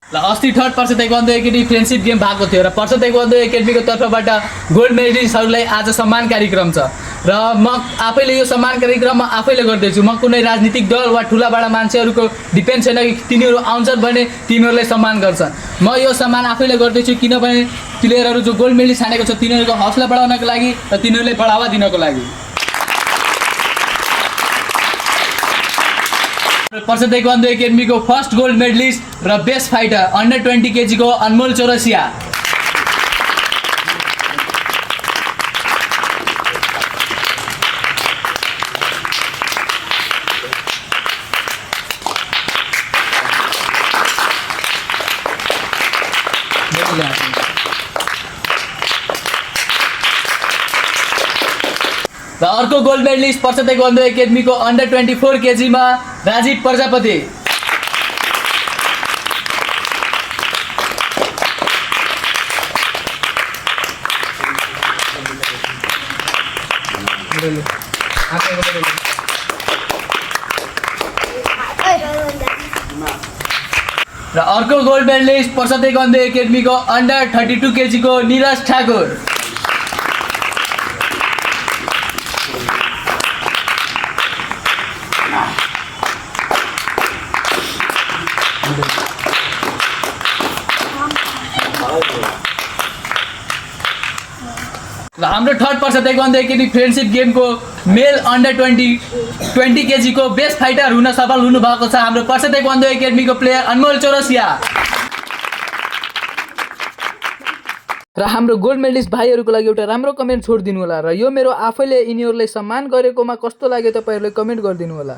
ल अस्ति थर्ड पर्छ ताइक्वान्डो एकेडमी फ्रेन्डसिप गेम भएको थियो र पर्छ ताइक्वान्डो एकेडमीको तर्फबाट गोल्ड मेडलिस्टहरूलाई आज सम्मान कार्यक्रम छ र म आफैले यो सम्मान कार्यक्रममा आफैले गर्दैछु। म कुनै राजनीतिक दल वा ठुलाबडा मान्छेहरूको डिपेन्ड छैन कि तिनीहरू आउँछन् भने तिनीहरूलाई सम्मान गर्छन्। म यो सम्मान आफैले गर्दैछु किनभने प्लेयरहरू जो गोल्ड मेडलिस्ट छानेको छ तिनीहरूको हौसला बढाउनको लागि र तिनीहरूलाई बढावा दिनको लागि। पर्छ ताइक्वान्डो एकेडमीको फर्स्ट गोल्ड मेडलिस्ट र बेस्ट फाइटर अन्डर 20 केजीको अनमोल चौरसिया। र अर्को गोल्ड मेडलिस्ट पर्छ ताइक्वान्डो एकेडमीको अन्डर 24 केजीमा राजीव प्रजापति। र अर्को गोल्ड मेडलिस्ट पर्छ ताइक्वान्डो एकेडमीको अन्डर 32 केजीको निरज ठाकुर। र हाम्रो थर्ड पर्छ ताइक्वान्डो एकेडमी फ्रेन्डसिप गेमको मेल अन्डर 20 केजीको बेस्ट फाइटर हुन सफल हुनुभएको छ हाम्रो पर्छ ताइक्वान्डो एकेडमीको प्लेयर अनमोल चौरसिया। र हाम्रो गोल्ड मेडलिस्ट भाइहरूको लागि एउटा राम्रो कमेन्ट छोडिदिनु होला र यो मेरो आफैले यिनीहरूलाई सम्मान गरेकोमा कस्तो लाग्यो तपाईँहरूले कमेन्ट गरिदिनु होला।